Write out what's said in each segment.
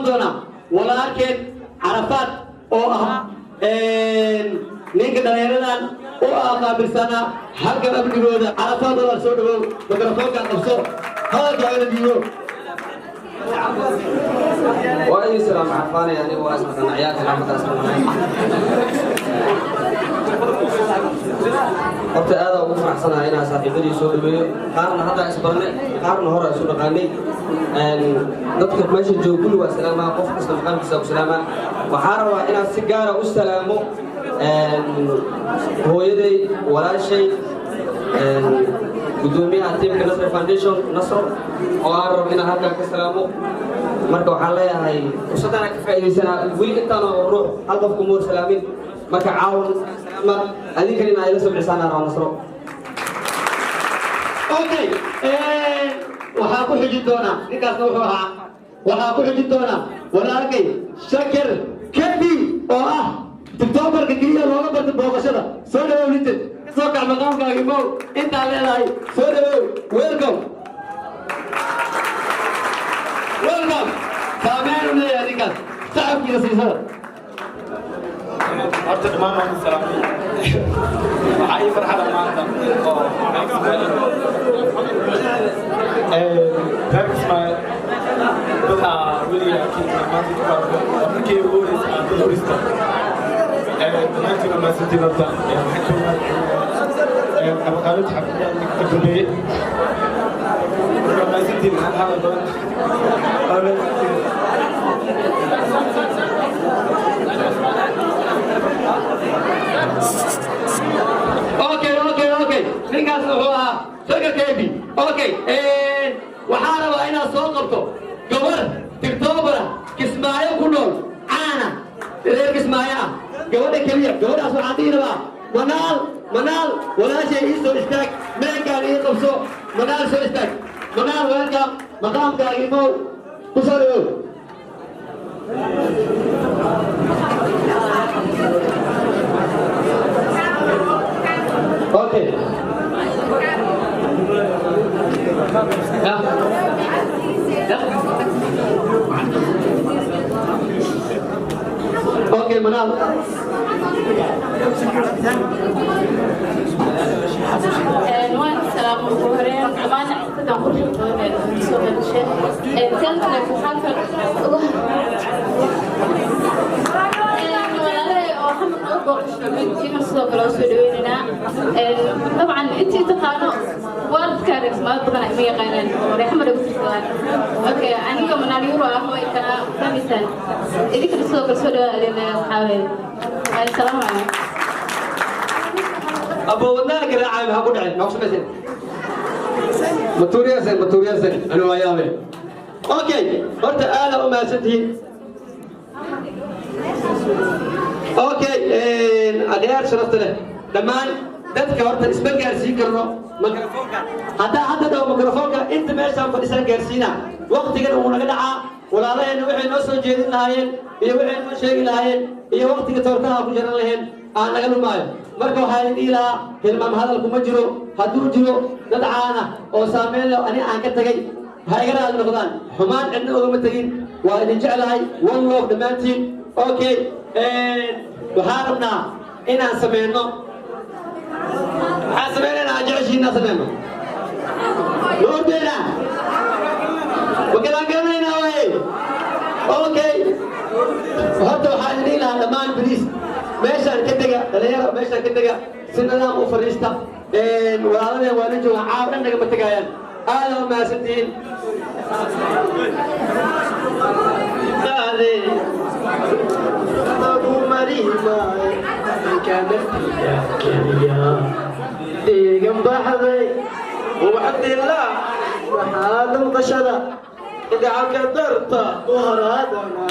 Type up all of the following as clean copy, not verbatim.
دونا ولكن عرفات أو نيك دليلنا أو قابل سنة حق رب الجودة عرفات ولا سودو ميكروفون كان نفسه هذا غير اليوم وأي سلام عفاني يعني واسمع عيال كلام تسمعين قلت هذا وقف أحسن هنا صاحبي سودو قارن هذا إسبرني قارن هورا سودو قاني dadka meesha joogo waa salaama qof kasta maqaamkiisa ku salaama waxaan rabaa inaan si gaar ah u salaamo hooyaday walaashay gudoomiyaha teamka Nasr Foundation Nasr oo aan rabo inaan halkan ka salaamo marka waxaan leeyahay fursadana ka faa'iideysana wili intaan ruux hal qof ku moor salaamin marka caawin salaama adinkana inay la sabcisana rabo Nasr okay waxaa ku xijin doona ninkaasna wuxuu ahaa waxaa ku xijin doona walaalkay shakir kebi oo ah tiktokerka keliya looga barta booqashada soo dhawow linted soo kac maqaamkaagi mow intaa leedahay soo dhawow welcome saameyn u leeyahay ninkaas shacabkiina siisada horta dhammaan waan salaamay waxaa ii farxada maanta oo Ismail dadka weliga maanta ku qaado markii ugu horeysay aan horista dhammaantiin waa maasantiin horta waxaan joogaa qabaqaabinta xafidda ka dambeeyey waa maasantiin aan hadal badan okay ninkaas wuxuu ahaa shakir kebi okay waxaan rabaa inaad soo qabto gabar tiktokera kismaayo ku nool caana reer kismaayo ah gabadha keliya gabadhaas waxaan dhihi rabaa manaal walaashay ii soo istaag meelkaan ii qabso manaal soo istaag manaal weelka maqaamkaagi mow ku soo dhawow okay اوكي منال نوان السلام عليكم أمانة تدخل سوق الشيء تلك الحافل طبعا انت تقانو وارد كاركس ما بدنا مية قينان ورحمة ربك اوكي انا يوم انا اليورو اخوي كان مثال اذيك السوق السوداء اللي حاول السلام عليكم ابو ودنا كده عايم هاكو دحين ما سمعتين متوريا سن انا وياوي اوكي horta aad u maasantiin اوكي اغيار شرفت له دمان dadka horta isma gaarsiin karno mikrofoonka hadda dhow mikrofoonka inta meeshaan fadhisan gaarsiina waqtigan uu naga dhacaa walaalaheen waxay noo soo jeedin lahaayeen iyo waxay noo sheegi lahaayeen iyo waqtiga toortaha ku jiran lahayn aan naga lumaayo marka waxaa idin dhihi lahaa hilmaam hadalku ma jiro hadduu jiro dad caana oo saameyn leh ani aan ka tagay ha iga raali noqdaan xumaan cidna ogama tegin waa idin jeclahay one love dhammaantiin okay waxaan rabnaa inaan sameyno waxaan sameynayna aan jeceshiinaa sameyno noordeena wakalaan garanaynaa waaye okay horta waxaan idin dhihi lahaa dhammaan bariis meeshaan ka dega dhalinyaro meeshaan ka dega si nidaam u fadhiista walaaladeen waa la joogaan caaw dhan nagama tegaayaan aad u mahadsantihiin abu mariimay kanaftiya keliya deegan baxday wabcabdillah waxaad maqashada gacalka darta u horaadana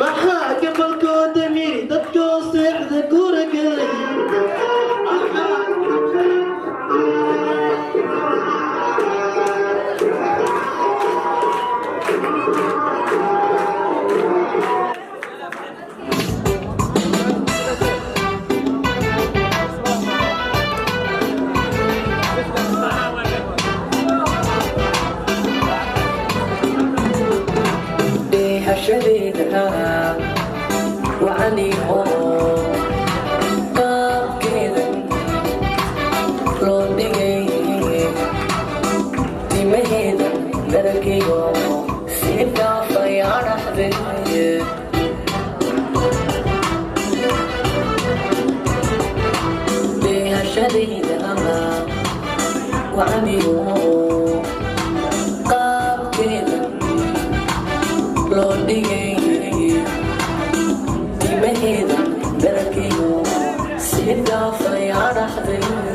maxaa gabalkooda miri dadkoo seexda guragelay شديدها وعني قاب كذا لوني تمهيدا دركيو سيدا فيانا حذية بها شديدها وعني قاب كذا لوني تمهيدا دركيو سيدا فيانا حذية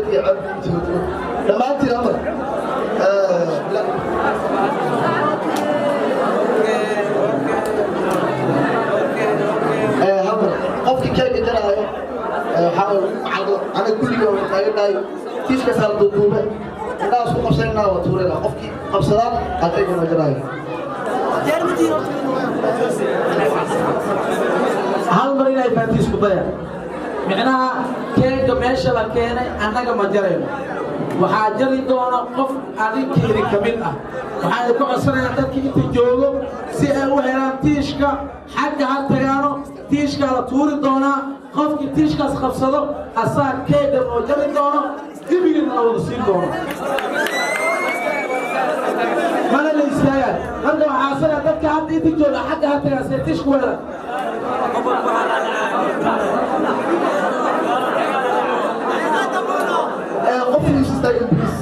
يدي عبد لما أنت الأمر لا هذا قفك كيف جرى حاول أنا كل يوم أقول تيش كسر دكتورة الناس قبصنا وتورنا قفك قبصنا أتيجي مجرى hal mar inay faantiis ku daya micnaha keega meesha la keenay annaga ma jarayno waxaa jari doona qof adinkeeni ka mid ah waxaan ku codsanayaa dadkii inta joogo si ay u helaan tiishka xagga ha tagaano tiishkaa la tuuri doonaa qofkii tiishkaas qabsado asaa keega noo jari doono dibigina la wada siin doono mana la istaagaan marka waxaa asana dadka hadda inta jooga xagga ha tagaan see tiishku weelan قفل يستاهل بليز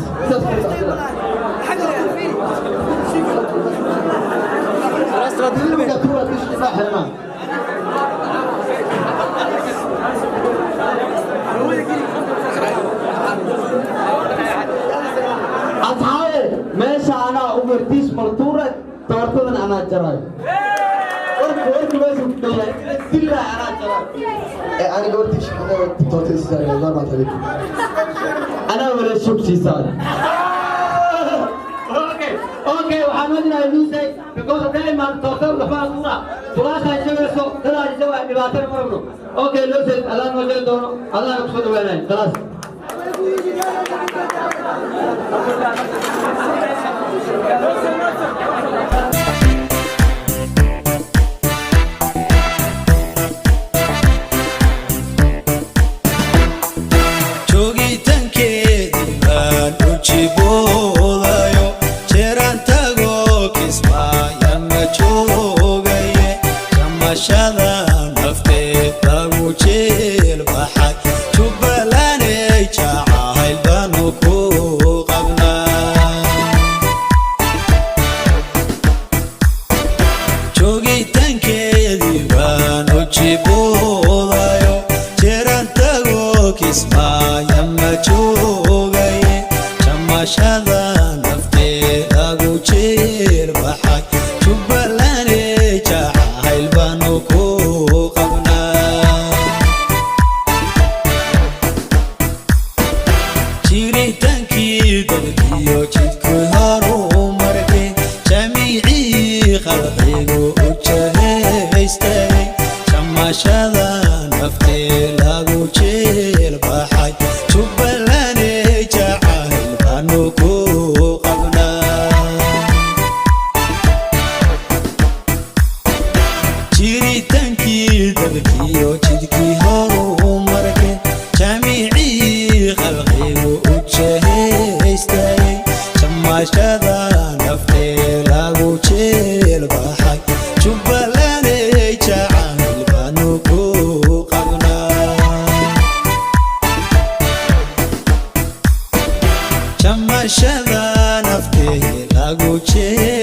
أصحابي ماشي أنا أوبرتيش مرتورة تورتون أنا جراي ورك بس كده كله أنا جراي أنا قلت شيء توتي سيسار ما تعرف أنا ولا شوف سيسار أوكي وحمدنا يلوسي because دائما توتر لفا صورة صورة سايجوا سو ترى جوا نباتر مرمو أوكي لوسي الله نوجه دونه الله يقصد وينه خلاص Chamashada nafte lagu che